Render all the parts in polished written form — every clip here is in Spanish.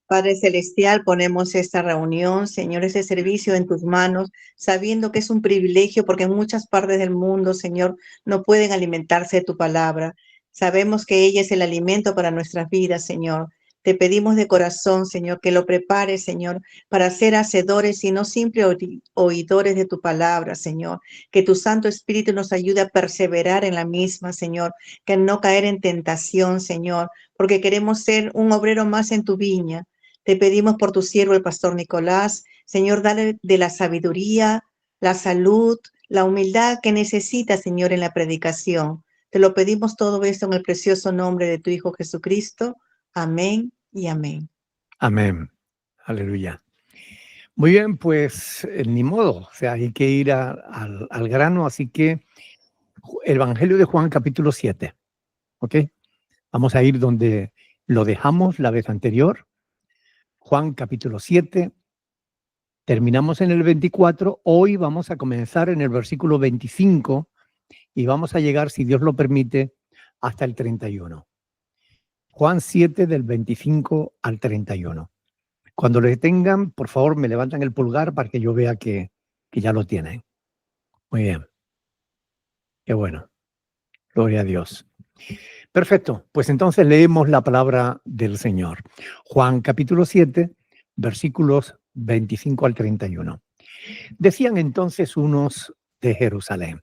Padre Celestial, ponemos esta reunión, Señor, ese servicio en tus manos, sabiendo que es un privilegio porque en muchas partes del mundo, Señor, no pueden alimentarse de tu palabra. Sabemos que ella es el alimento para nuestras vidas, Señor. Te pedimos de corazón, Señor, que lo prepares, Señor, para ser hacedores y no simples oidores de tu palabra, Señor. Que tu Santo Espíritu nos ayude a perseverar en la misma, Señor, que no caer en tentación, Señor, porque queremos ser un obrero más en tu viña. Te pedimos por tu siervo, el pastor Nicolás. Señor, dale de la sabiduría, la salud, la humildad que necesita, Señor, en la predicación. Te lo pedimos todo esto en el precioso nombre de tu Hijo Jesucristo. Amén y amén. Amén. Aleluya. Muy bien, pues ni modo, o sea, hay que ir al grano, así que el Evangelio de Juan capítulo 7, ¿ok? Vamos a ir donde lo dejamos la vez anterior. Juan capítulo 7, terminamos en el 24, hoy vamos a comenzar en el versículo 25 y vamos a llegar, si Dios lo permite, hasta el 31. Juan 7 del 25 al 31. Cuando lo tengan, por favor, me levantan el pulgar para que yo vea que ya lo tienen. Muy bien. Qué bueno. Gloria a Dios. Perfecto. Pues entonces leemos la palabra del Señor. Juan capítulo 7, versículos 25 al 31. Decían entonces unos de Jerusalén: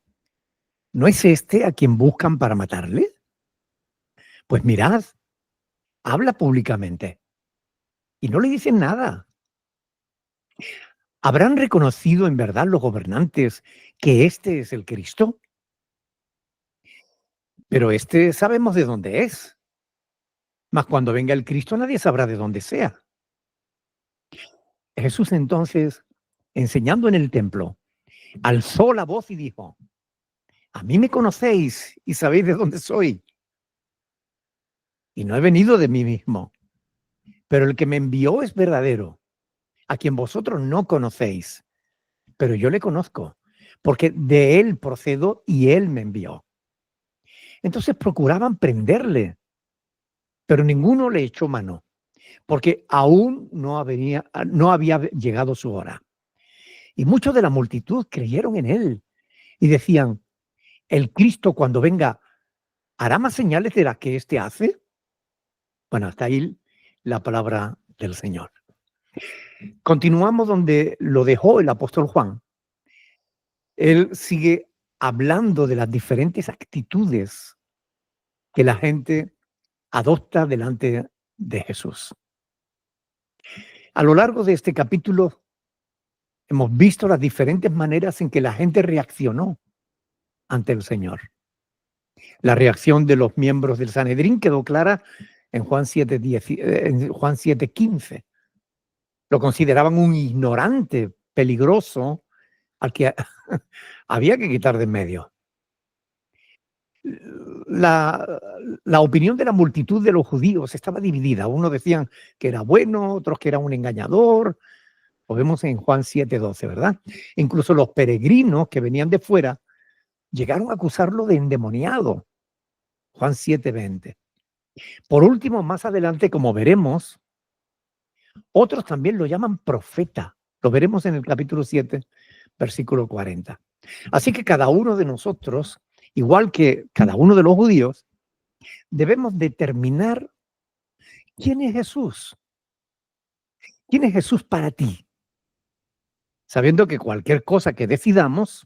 ¿no es este a quien buscan para matarle? Pues mirad, habla públicamente y no le dicen nada. ¿Habrán reconocido en verdad los gobernantes que este es el Cristo? Pero este sabemos de dónde es. Mas cuando venga el Cristo nadie sabrá de dónde sea. Jesús entonces, enseñando en el templo, alzó la voz y dijo: a mí me conocéis y sabéis de dónde soy. Y no he venido de mí mismo, pero el que me envió es verdadero, a quien vosotros no conocéis, pero yo le conozco, porque de él procedo y él me envió. Entonces procuraban prenderle, pero ninguno le echó mano, porque aún no había llegado su hora. Y muchos de la multitud creyeron en él y decían: el Cristo, cuando venga, ¿hará más señales de las que éste hace? Bueno, hasta ahí la palabra del Señor. Continuamos donde lo dejó el apóstol Juan. Él sigue hablando de las diferentes actitudes que la gente adopta delante de Jesús. A lo largo de este capítulo hemos visto las diferentes maneras en que la gente reaccionó ante el Señor. La reacción de los miembros del Sanedrín quedó clara en Juan 7:15. Lo consideraban un ignorante peligroso al que había que quitar de en medio. La opinión de la multitud de los judíos estaba dividida. Unos decían que era bueno, otros que era un engañador. Lo vemos en Juan 7:12, ¿verdad? Incluso los peregrinos que venían de fuera llegaron a acusarlo de endemoniado. Juan 7:20. Por último, más adelante, como veremos, otros también lo llaman profeta. Lo veremos en el capítulo 7, versículo 40. Así que cada uno de nosotros, igual que cada uno de los judíos, debemos determinar quién es Jesús. ¿Quién es Jesús para ti? Sabiendo que cualquier cosa que decidamos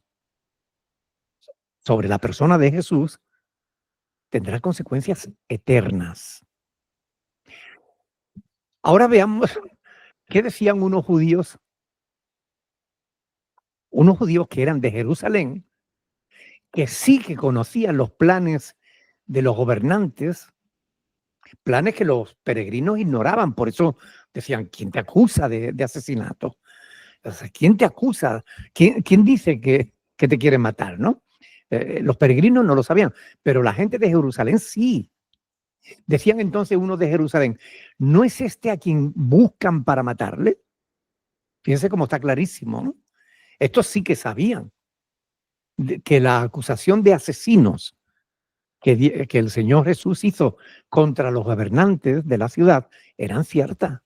sobre la persona de Jesús tendrá consecuencias eternas. Ahora veamos qué decían unos judíos que eran de Jerusalén, que sí que conocían los planes de los gobernantes, planes que los peregrinos ignoraban. Por eso decían: ¿quién te acusa de asesinato? O sea, ¿quién te acusa? ¿Quién dice que te quiere matar, no? Los peregrinos no lo sabían, pero la gente de Jerusalén sí. Decían entonces unos de Jerusalén: ¿no es este a quien buscan para matarle? Fíjense cómo está clarísimo, ¿no? Estos sí que sabían que la acusación de asesinos que el Señor Jesús hizo contra los gobernantes de la ciudad eran ciertas.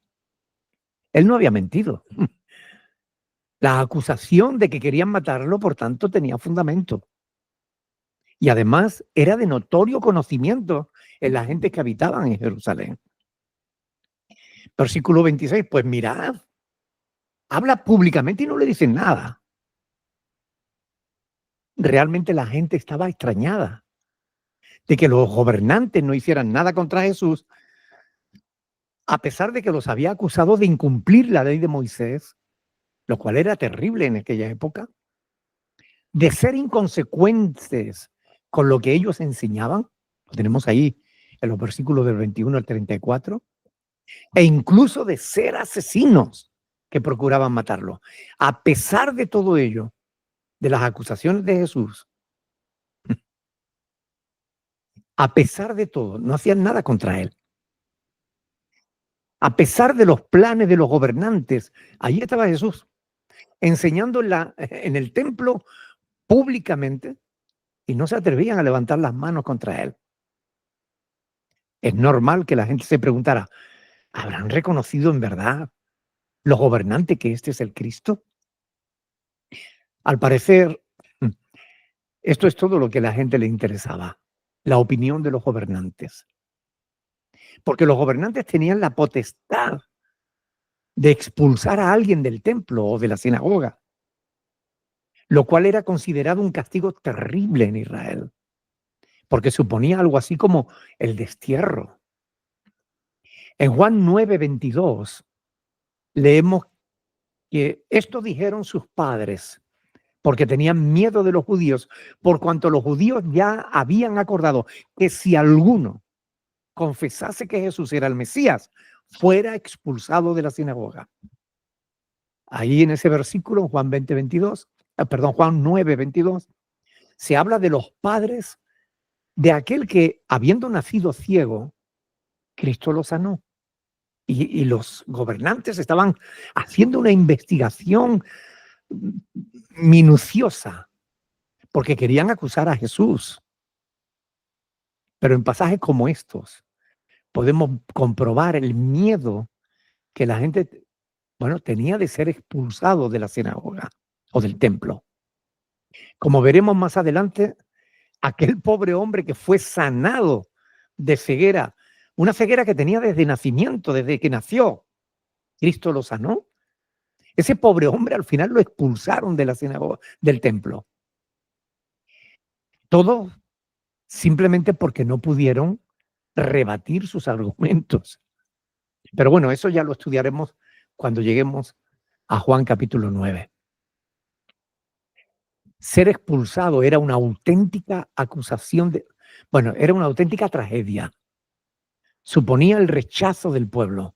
Él no había mentido. La acusación de que querían matarlo, por tanto, tenía fundamento. Y además era de notorio conocimiento en la gente que habitaban en Jerusalén. Versículo 26, pues mirad, habla públicamente y no le dicen nada. Realmente la gente estaba extrañada de que los gobernantes no hicieran nada contra Jesús, a pesar de que los había acusado de incumplir la ley de Moisés, lo cual era terrible en aquella época, de ser inconsecuentes con lo que ellos enseñaban, lo tenemos ahí en los versículos del 21 al 34, e incluso de ser asesinos que procuraban matarlo. A pesar de todo ello, de las acusaciones de Jesús, a pesar de todo, no hacían nada contra él. A pesar de los planes de los gobernantes, allí estaba Jesús, enseñando en el templo públicamente, y no se atrevían a levantar las manos contra él. Es normal que la gente se preguntara, ¿habrán reconocido en verdad los gobernantes que este es el Cristo? Al parecer, esto es todo lo que a la gente le interesaba, la opinión de los gobernantes. Porque los gobernantes tenían la potestad de expulsar a alguien del templo o de la sinagoga, lo cual era considerado un castigo terrible en Israel, porque suponía algo así como el destierro. En Juan 9:22 leemos que esto dijeron sus padres porque tenían miedo de los judíos, por cuanto los judíos ya habían acordado que si alguno confesase que Jesús era el Mesías, fuera expulsado de la sinagoga. Ahí en ese versículo, Juan 9:22, se habla de los padres de aquel que, habiendo nacido ciego, Cristo lo sanó. Y los gobernantes estaban haciendo una investigación minuciosa porque querían acusar a Jesús. Pero en pasajes como estos podemos comprobar el miedo que la gente, tenía de ser expulsado de la sinagoga o del templo. Como veremos más adelante, aquel pobre hombre que fue sanado de ceguera, una ceguera que tenía desde nacimiento, desde que nació, Cristo lo sanó. Ese pobre hombre al final lo expulsaron de la sinagoga, del templo. Todo simplemente porque no pudieron rebatir sus argumentos. Pero bueno, eso ya lo estudiaremos cuando lleguemos a Juan capítulo 9. Ser expulsado era una auténtica acusación era una auténtica tragedia. Suponía el rechazo del pueblo.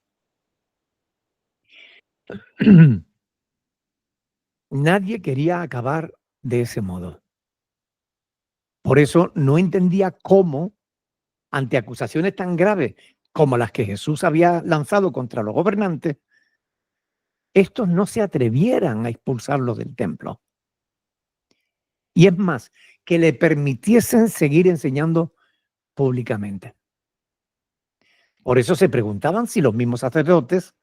Nadie quería acabar de ese modo. Por eso no entendía cómo, ante acusaciones tan graves como las que Jesús había lanzado contra los gobernantes, estos no se atrevieran a expulsarlos del templo. Y es más, que le permitiesen seguir enseñando públicamente. Por eso se preguntaban si los mismos sacerdotes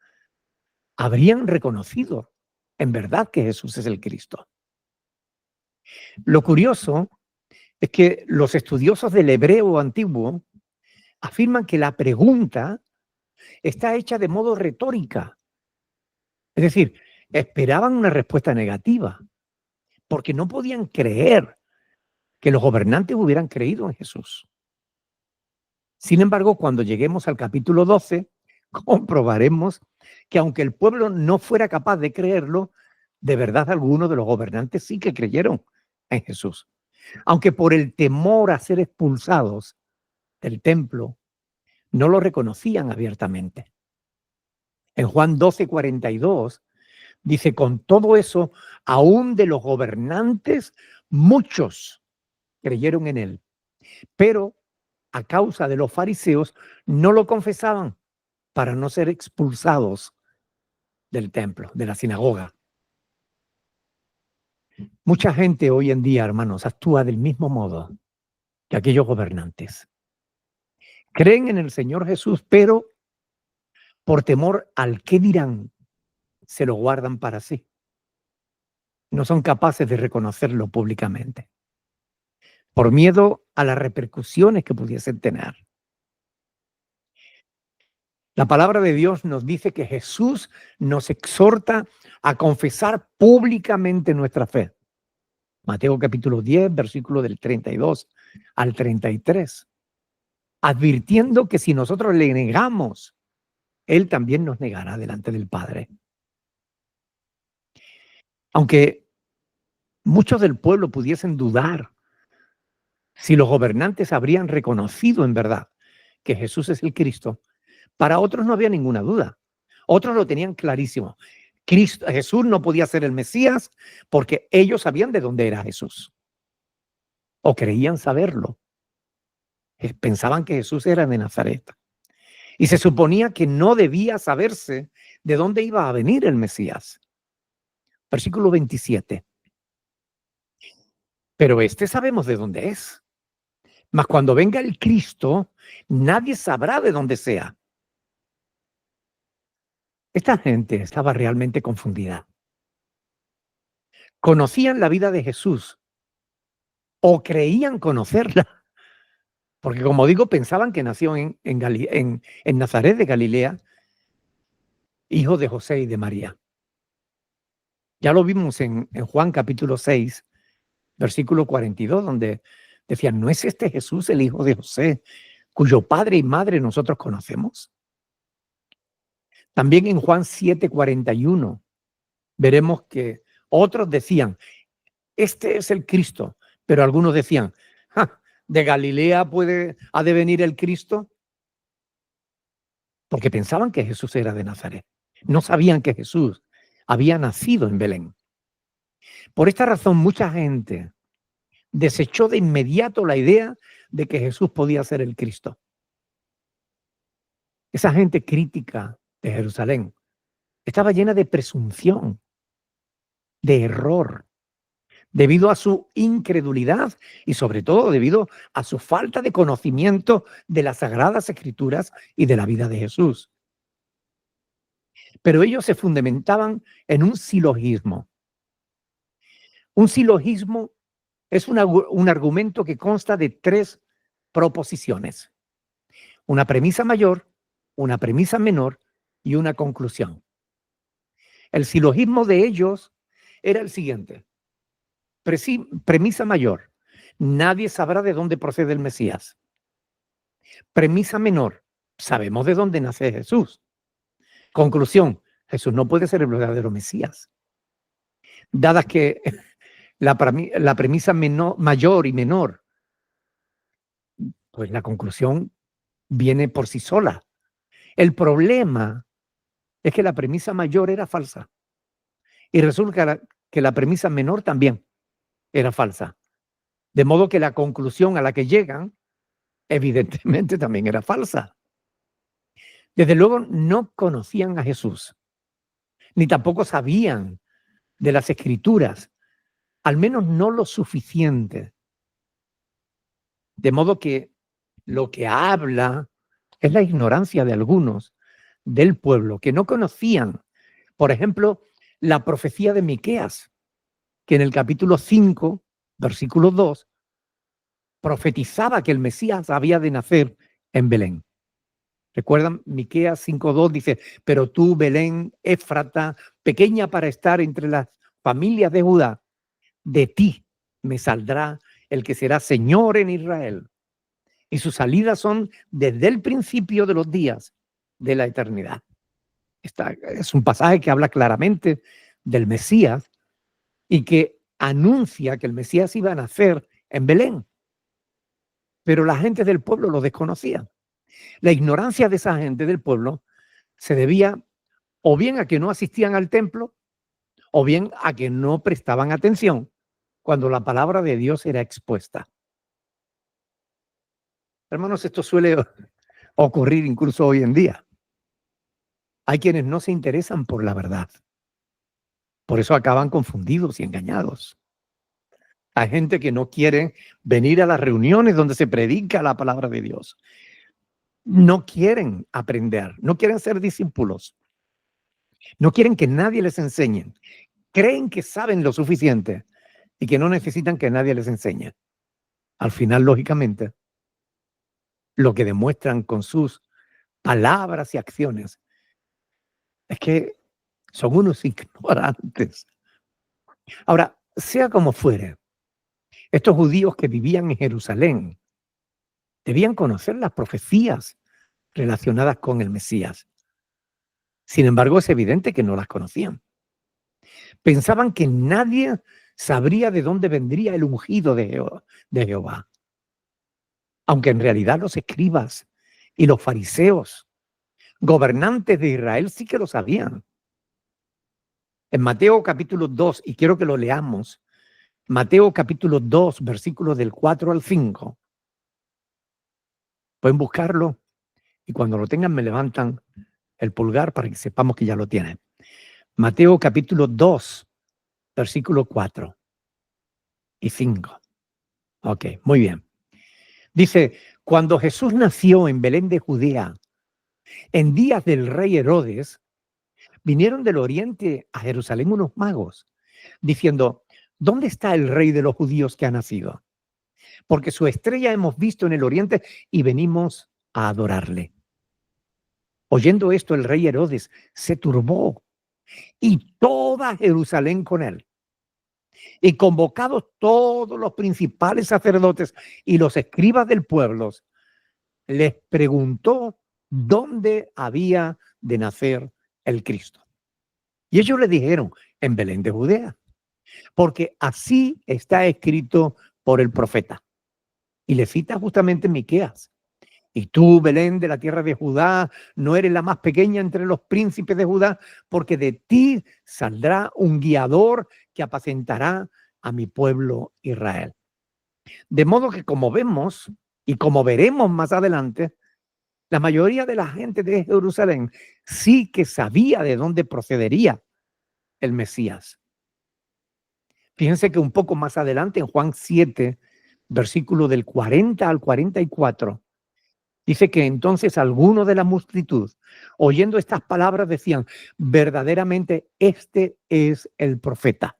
habrían reconocido en verdad que Jesús es el Cristo. Lo curioso es que los estudiosos del hebreo antiguo afirman que la pregunta está hecha de modo retórica. Es decir, esperaban una respuesta negativa, porque no podían creer que los gobernantes hubieran creído en Jesús. Sin embargo, cuando lleguemos al capítulo 12, comprobaremos que aunque el pueblo no fuera capaz de creerlo, de verdad algunos de los gobernantes sí que creyeron en Jesús. Aunque por el temor a ser expulsados del templo, no lo reconocían abiertamente. En Juan 12:42 dice, con todo eso, aún de los gobernantes, muchos creyeron en él, pero a causa de los fariseos no lo confesaban para no ser expulsados del templo, de la sinagoga. Mucha gente hoy en día, hermanos, actúa del mismo modo. que aquellos gobernantes. Creen en el Señor Jesús, pero por temor al qué dirán, se lo guardan para sí. No son capaces de reconocerlo públicamente, por miedo a las repercusiones que pudiesen tener. La palabra de Dios nos dice que Jesús nos exhorta a confesar públicamente nuestra fe. Mateo capítulo 10, versículo del 32 al 33, advirtiendo que si nosotros le negamos, Él también nos negará delante del Padre. Aunque muchos del pueblo pudiesen dudar si los gobernantes habrían reconocido en verdad que Jesús es el Cristo, para otros no había ninguna duda. Otros lo tenían clarísimo. Jesús no podía ser el Mesías porque ellos sabían de dónde era Jesús. O creían saberlo. Pensaban que Jesús era de Nazaret. Y se suponía que no debía saberse de dónde iba a venir el Mesías. Versículo 27. Pero sabemos de dónde es. Mas cuando venga el Cristo, nadie sabrá de dónde sea. Esta gente estaba realmente confundida. Conocían la vida de Jesús o creían conocerla, porque como digo, pensaban que nació en Nazaret de Galilea, hijo de José y de María. Ya lo vimos en Juan capítulo 6, versículo 42, donde decían, ¿no es este Jesús el hijo de José, cuyo padre y madre nosotros conocemos? También en Juan 7:41 veremos que otros decían, este es el Cristo, pero algunos decían, ¿de Galilea ha de venir el Cristo? Porque pensaban que Jesús era de Nazaret. No sabían que Jesús había nacido en Belén. Por esta razón, mucha gente desechó de inmediato la idea de que Jesús podía ser el Cristo. Esa gente crítica de Jerusalén estaba llena de presunción, de error, debido a su incredulidad y sobre todo debido a su falta de conocimiento de las Sagradas Escrituras y de la vida de Jesús. Pero ellos se fundamentaban en un silogismo. Un silogismo es un argumento que consta de 3 proposiciones. Una premisa mayor, una premisa menor y una conclusión. El silogismo de ellos era el siguiente. Premisa mayor, nadie sabrá de dónde procede el Mesías. Premisa menor, sabemos de dónde nace Jesús. Conclusión, Jesús no puede ser el verdadero Mesías. Dadas que la premisa mayor y menor, pues la conclusión viene por sí sola. El problema es que la premisa mayor era falsa. Y resulta que la premisa menor también era falsa. De modo que la conclusión a la que llegan, evidentemente también era falsa. Desde luego no conocían a Jesús, ni tampoco sabían de las Escrituras, al menos no lo suficiente. De modo que lo que habla es la ignorancia de algunos del pueblo que no conocían, por ejemplo, la profecía de Miqueas, que en el capítulo 5, versículo 2, profetizaba que el Mesías había de nacer en Belén. ¿Recuerdan? Miqueas 5:2 dice, pero tú, Belén, Éfrata, pequeña para estar entre las familias de Judá, de ti me saldrá el que será Señor en Israel. Y sus salidas son desde el principio de los días de la eternidad. Es un pasaje que habla claramente del Mesías y que anuncia que el Mesías iba a nacer en Belén. Pero la gente del pueblo lo desconocía. La ignorancia de esa gente del pueblo se debía o bien a que no asistían al templo o bien a que no prestaban atención cuando la palabra de Dios era expuesta. Hermanos, esto suele ocurrir incluso hoy en día. Hay quienes no se interesan por la verdad. Por eso acaban confundidos y engañados. Hay gente que no quiere venir a las reuniones donde se predica la palabra de Dios. No quieren aprender, no quieren ser discípulos, no quieren que nadie les enseñe. Creen que saben lo suficiente y que no necesitan que nadie les enseñe. Al final, lógicamente, lo que demuestran con sus palabras y acciones es que son unos ignorantes. Ahora, sea como fuere, estos judíos que vivían en Jerusalén debían conocer las profecías relacionadas con el Mesías. Sin embargo, es evidente que no las conocían. Pensaban que nadie sabría de dónde vendría el ungido de Jehová. Aunque en realidad los escribas y los fariseos, gobernantes de Israel, sí que lo sabían. En Mateo capítulo 2, y quiero que lo leamos, Mateo capítulo 2, versículos del 4 al 5. Pueden buscarlo y cuando lo tengan me levantan el pulgar para que sepamos que ya lo tienen. Mateo capítulo 2, versículo 4 y 5. Ok, muy bien. Dice, cuando Jesús nació en Belén de Judea, en días del rey Herodes, vinieron del oriente a Jerusalén unos magos, diciendo, ¿dónde está el rey de los judíos que ha nacido? Porque su estrella hemos visto en el oriente y venimos a adorarle. Oyendo esto, el rey Herodes se turbó y toda Jerusalén con él. Y convocados todos los principales sacerdotes y los escribas del pueblo, les preguntó dónde había de nacer el Cristo. Y ellos le dijeron, en Belén de Judea, porque así está escrito por el profeta. Y le cita justamente Miqueas. Y tú, Belén, de la tierra de Judá, no eres la más pequeña entre los príncipes de Judá, porque de ti saldrá un guiador que apacentará a mi pueblo Israel. De modo que como vemos y como veremos más adelante, la mayoría de la gente de Jerusalén sí que sabía de dónde procedería el Mesías. Fíjense que un poco más adelante, en Juan 7, versículo del 40 al 44, dice que entonces algunos de la multitud, oyendo estas palabras, decían, verdaderamente este es el profeta.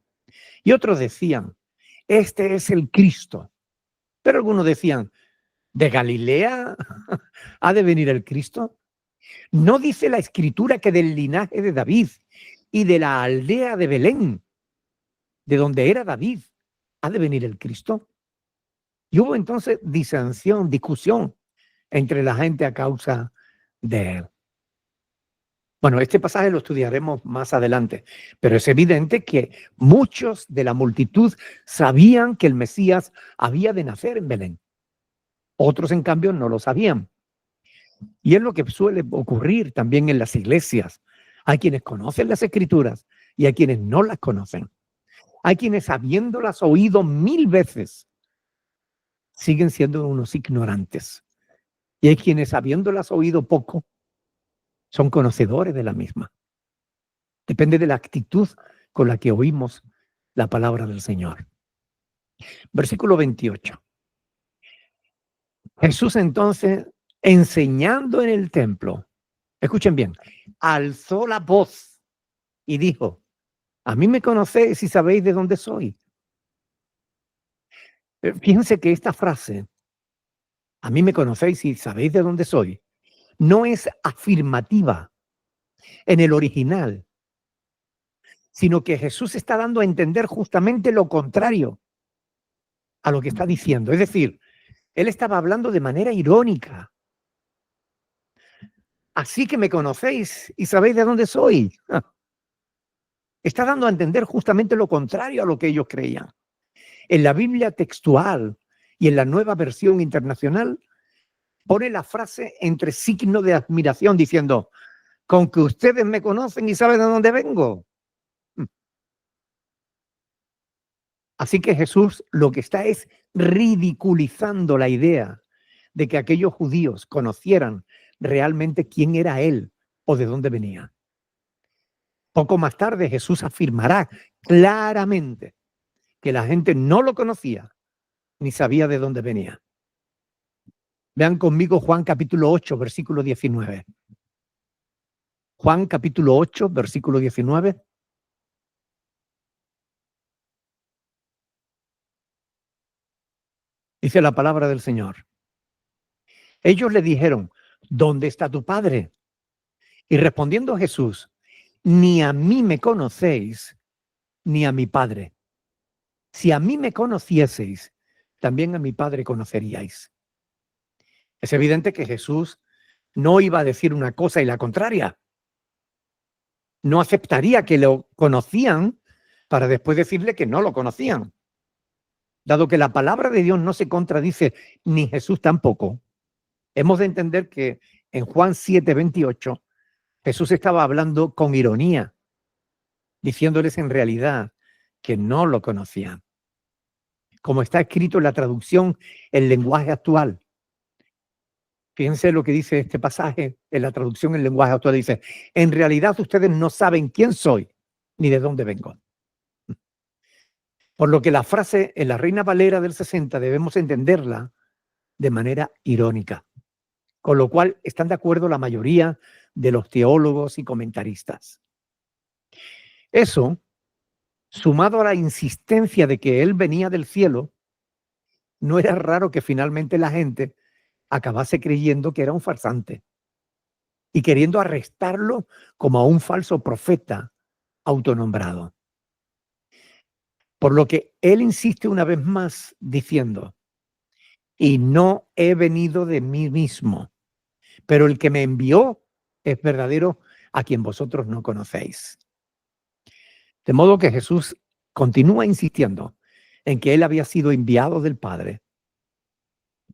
Y otros decían, este es el Cristo. Pero algunos decían, ¿de Galilea ha de venir el Cristo? ¿No dice la Escritura que del linaje de David y de la aldea de Belén, de donde era David, ha de venir el Cristo? Y hubo entonces disensión, discusión entre la gente a causa de él. Bueno, este pasaje lo estudiaremos más adelante, pero es evidente que muchos de la multitud sabían que el Mesías había de nacer en Belén. Otros, en cambio, no lo sabían. Y es lo que suele ocurrir también en las iglesias. Hay quienes conocen las Escrituras y hay quienes no las conocen. Hay quienes, habiéndolas oído 1000 veces, siguen siendo unos ignorantes. Y hay quienes, habiéndolas oído poco, son conocedores de la misma. Depende de la actitud con la que oímos la palabra del Señor. Versículo 28. Jesús entonces, enseñando en el templo, escuchen bien, alzó la voz y dijo, a mí me conocéis y sabéis de dónde soy. Fíjense que esta frase, a mí me conocéis y sabéis de dónde soy, no es afirmativa en el original, sino que Jesús está dando a entender justamente lo contrario a lo que está diciendo. Es decir, él estaba hablando de manera irónica. Así que me conocéis y sabéis de dónde soy. Está dando a entender justamente lo contrario a lo que ellos creían. En la Biblia textual y en la Nueva Versión Internacional pone la frase entre signos de admiración diciendo, con que ustedes me conocen y saben de dónde vengo. Así que Jesús lo que está es ridiculizando la idea de que aquellos judíos conocieran realmente quién era él o de dónde venía. Poco más tarde Jesús afirmará claramente que la gente no lo conocía ni sabía de dónde venía. Vean conmigo Juan capítulo 8, versículo 19. Juan capítulo 8, versículo 19. Dice la palabra del Señor. Ellos le dijeron, ¿dónde está tu padre? Y respondiendo Jesús, ni a mí me conocéis, ni a mi padre. Si a mí me conocieseis, también a mi padre conoceríais. Es evidente que Jesús no iba a decir una cosa y la contraria. No aceptaría que lo conocían para después decirle que no lo conocían. Dado que la palabra de Dios no se contradice, ni Jesús tampoco, hemos de entender que en Juan 7:28, Jesús estaba hablando con ironía, diciéndoles en realidad que no lo conocían. Como está escrito en la traducción, el lenguaje actual. Fíjense lo que dice este pasaje en la traducción en lenguaje actual. Dice, en realidad ustedes no saben quién soy ni de dónde vengo. Por lo que la frase en la Reina Valera del 60 debemos entenderla de manera irónica, con lo cual están de acuerdo la mayoría de los teólogos y comentaristas. Eso, sumado a la insistencia de que él venía del cielo, no era raro que finalmente la gente acabase creyendo que era un farsante y queriendo arrestarlo como a un falso profeta autonombrado. Por lo que él insiste una vez más diciendo, y no he venido de mí mismo, pero el que me envió es verdadero, a quien vosotros no conocéis. De modo que Jesús continúa insistiendo en que él había sido enviado del Padre,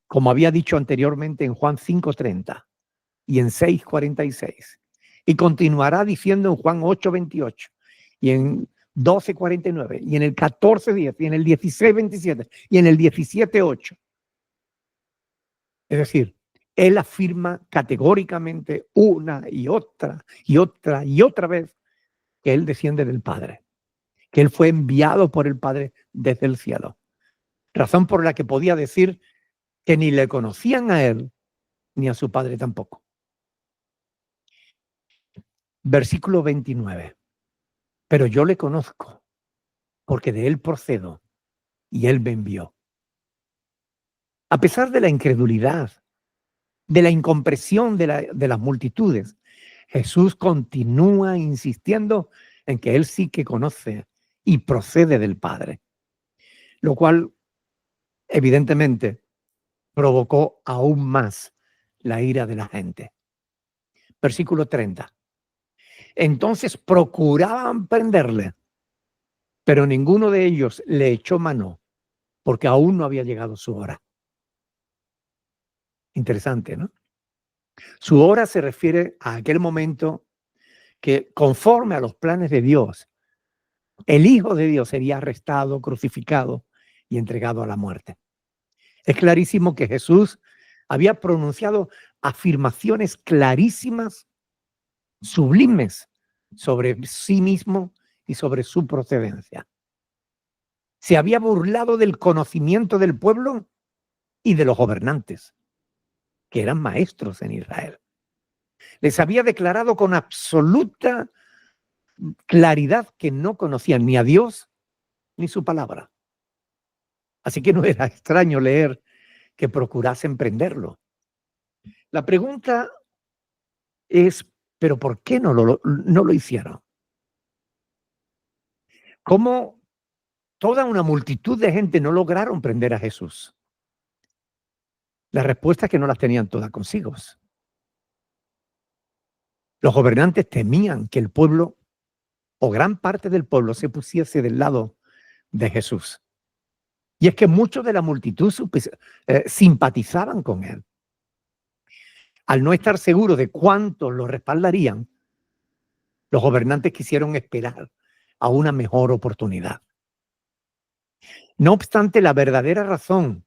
como había dicho anteriormente en Juan 5:30 y en 6:46, y continuará diciendo en Juan 8:28 y en 12:49 y en el 14:10 y en el 16:27 y en el 17:8. Es decir, él afirma categóricamente una y otra y otra y otra vez que él desciende del Padre, que él fue enviado por el Padre desde el cielo. Razón por la que podía decir que ni le conocían a él ni a su Padre tampoco. Versículo 29. Pero yo le conozco porque de él procedo y él me envió. A pesar de la incredulidad, de la incomprensión de las multitudes, Jesús continúa insistiendo en que él sí que conoce y procede del Padre, lo cual evidentemente provocó aún más la ira de la gente. Versículo 30. Entonces procuraban prenderle, pero ninguno de ellos le echó mano porque aún no había llegado su hora. Interesante, ¿no? Su hora se refiere a aquel momento que, conforme a los planes de Dios, el Hijo de Dios sería arrestado, crucificado y entregado a la muerte. Es clarísimo que Jesús había pronunciado afirmaciones clarísimas, sublimes, sobre sí mismo y sobre su procedencia. Se había burlado del conocimiento del pueblo y de los gobernantes, que eran maestros en Israel. Les había declarado con absoluta claridad que no conocían ni a Dios ni su palabra. Así que no era extraño leer que procurasen prenderlo. La pregunta es, ¿pero por qué no lo hicieron? ¿Cómo toda una multitud de gente no lograron prender a Jesús? La respuesta es que no las tenían todas consigo. Los gobernantes temían que el pueblo o gran parte del pueblo se pusiese del lado de Jesús. Y es que muchos de la multitud simpatizaban con él. Al no estar seguros de cuántos lo respaldarían, los gobernantes quisieron esperar a una mejor oportunidad. No obstante, la verdadera razón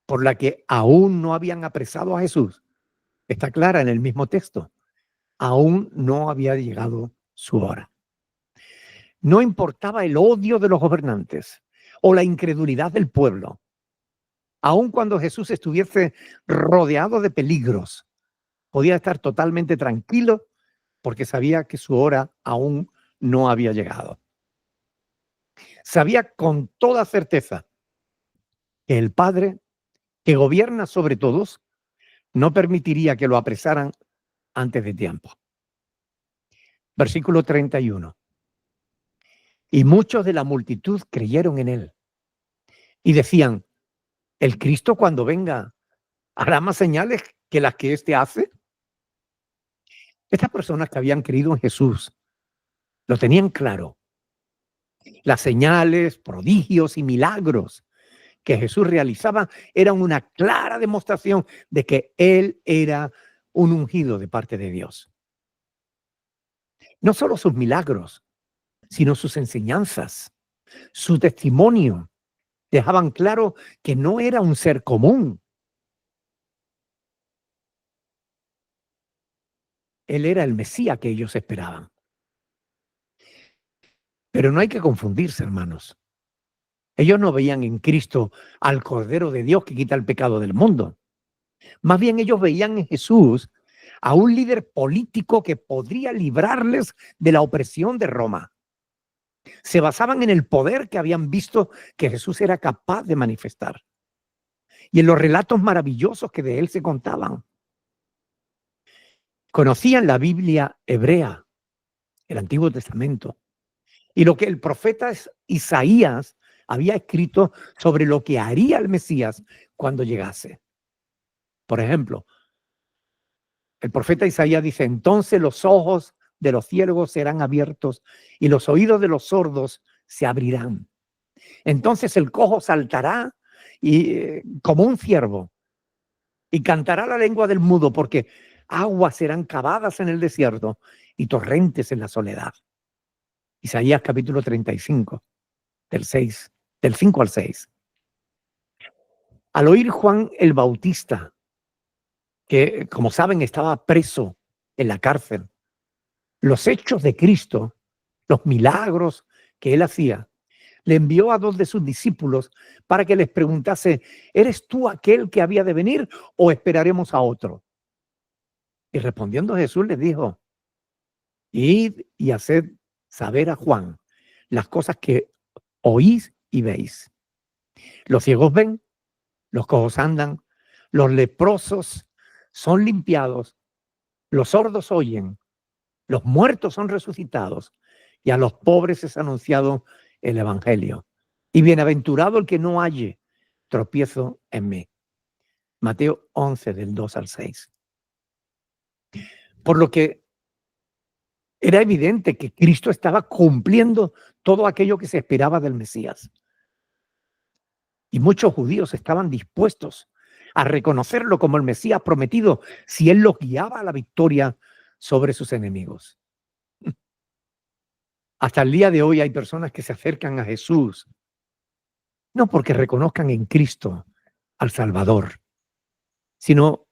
por la que aún no habían apresado a Jesús está clara en el mismo texto. Aún no había llegado su hora. No importaba el odio de los gobernantes o la incredulidad del pueblo. Aun cuando Jesús estuviese rodeado de peligros, podía estar totalmente tranquilo porque sabía que su hora aún no había llegado. Sabía con toda certeza que el Padre, que gobierna sobre todos, no permitiría que lo apresaran antes de tiempo. Versículo 31. Y muchos de la multitud creyeron en él y decían, ¿el Cristo cuando venga hará más señales que las que éste hace? Estas personas que habían creído en Jesús lo tenían claro. Las señales, prodigios y milagros que Jesús realizaba eran una clara demostración de que él era un ungido de parte de Dios. No solo sus milagros, sino sus enseñanzas, su testimonio, dejaban claro que no era un ser común. Él era el Mesías que ellos esperaban. Pero no hay que confundirse, hermanos. Ellos no veían en Cristo al Cordero de Dios que quita el pecado del mundo. Más bien ellos veían en Jesús a un líder político que podría librarles de la opresión de Roma. Se basaban en el poder que habían visto que Jesús era capaz de manifestar y en los relatos maravillosos que de él se contaban. Conocían la Biblia hebrea, el Antiguo Testamento, y lo que el profeta Isaías había escrito sobre lo que haría el Mesías cuando llegase. Por ejemplo, el profeta Isaías dice, entonces los ojos de los ciegos serán abiertos y los oídos de los sordos se abrirán. Entonces el cojo saltará como un ciervo y cantará la lengua del mudo, porque aguas serán cavadas en el desierto y torrentes en la soledad. Isaías capítulo 35, del 5 al 6. Al oír Juan el Bautista, que como saben estaba preso en la cárcel, los hechos de Cristo, los milagros que él hacía, le envió a 2 de sus discípulos para que les preguntase, ¿eres tú aquel que había de venir o esperaremos a otro? Y respondiendo Jesús les dijo, id y haced saber a Juan las cosas que oís y veis. Los ciegos ven, los cojos andan, los leprosos son limpiados, los sordos oyen, los muertos son resucitados y a los pobres es anunciado el evangelio. Y bienaventurado el que no halle tropiezo en mí. Mateo 11 del 2 al 6. Por lo que era evidente que Cristo estaba cumpliendo todo aquello que se esperaba del Mesías. Y muchos judíos estaban dispuestos a reconocerlo como el Mesías prometido si él los guiaba a la victoria sobre sus enemigos. Hasta el día de hoy hay personas que se acercan a Jesús no porque reconozcan en Cristo al Salvador, sino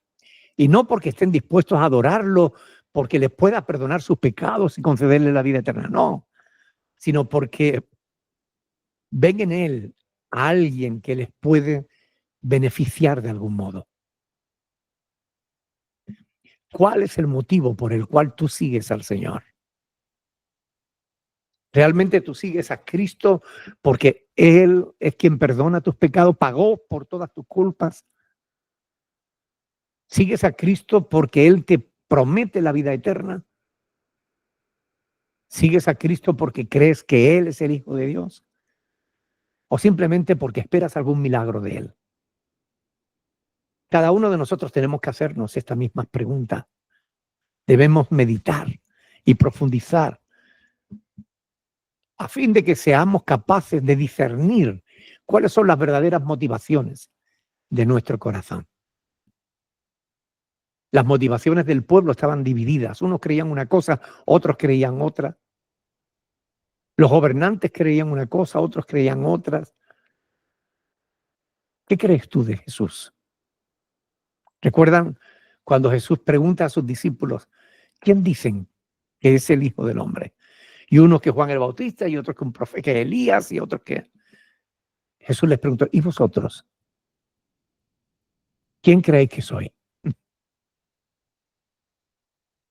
y no porque estén dispuestos a adorarlo porque les pueda perdonar sus pecados y concederle la vida eterna, no, sino porque ven en él a alguien que les puede beneficiar de algún modo. ¿Cuál es el motivo por el cual tú sigues al Señor? ¿Realmente tú sigues a Cristo porque Él es quien perdona tus pecados, pagó por todas tus culpas? ¿Sigues a Cristo porque Él te promete la vida eterna? ¿Sigues a Cristo porque crees que Él es el Hijo de Dios? ¿O simplemente porque esperas algún milagro de Él? Cada uno de nosotros tenemos que hacernos estas mismas preguntas. Debemos meditar y profundizar a fin de que seamos capaces de discernir cuáles son las verdaderas motivaciones de nuestro corazón. Las motivaciones del pueblo estaban divididas. Unos creían una cosa, otros creían otra. Los gobernantes creían una cosa, otros creían otras. ¿Qué crees tú de Jesús? ¿Recuerdan cuando Jesús pregunta a sus discípulos, ¿quién dicen que es el Hijo del Hombre? Y unos que Juan el Bautista, y otros que un profeta, que Elías, y otros que... Jesús les preguntó, ¿y vosotros? ¿Quién creéis que soy?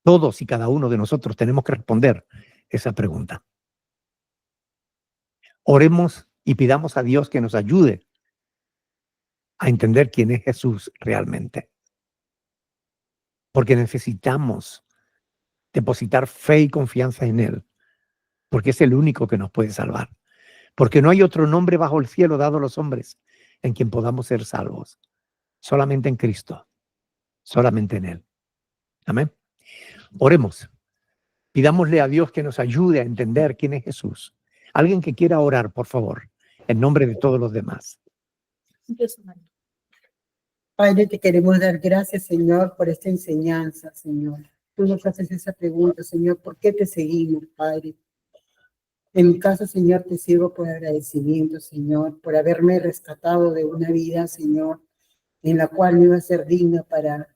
Todos y cada uno de nosotros tenemos que responder esa pregunta. Oremos y pidamos a Dios que nos ayude a entender quién es Jesús realmente. Porque necesitamos depositar fe y confianza en Él, porque es el único que nos puede salvar. Porque no hay otro nombre bajo el cielo dado a los hombres en quien podamos ser salvos. Solamente en Cristo, solamente en Él. Amén. Oremos. Pidámosle a Dios que nos ayude a entender quién es Jesús. Alguien que quiera orar, por favor, en nombre de todos los demás. Padre, te queremos dar gracias, Señor, por esta enseñanza, Señor. Tú nos haces esa pregunta, Señor, ¿por qué te seguimos, Padre? En mi caso, Señor, te sirvo por agradecimiento, Señor, por haberme rescatado de una vida, Señor, en la cual no iba a ser digna para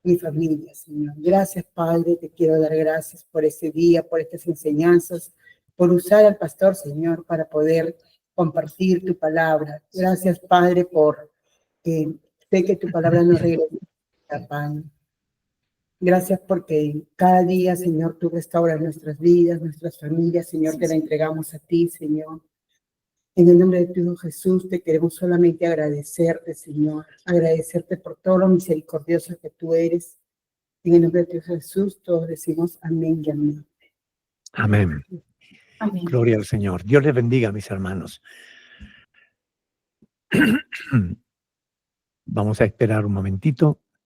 mi familia, Señor. Gracias, Padre, te quiero dar gracias por este día, por estas enseñanzas, por usar al pastor, Señor, para poder compartir tu palabra. Gracias, Padre, por sé que tu palabra nos regresa, Padre. Gracias porque cada día, Señor, tú restauras nuestras vidas, nuestras familias, Señor, te la entregamos a ti, Señor. En el nombre de tu Hijo Jesús, te queremos solamente agradecerte, Señor, agradecerte por todo lo misericordioso que tú eres. En el nombre de tu Hijo Jesús, todos decimos amén y amén. Amén. Amén. Gloria al Señor. Dios les bendiga, mis hermanos. Vamos a esperar un momentito.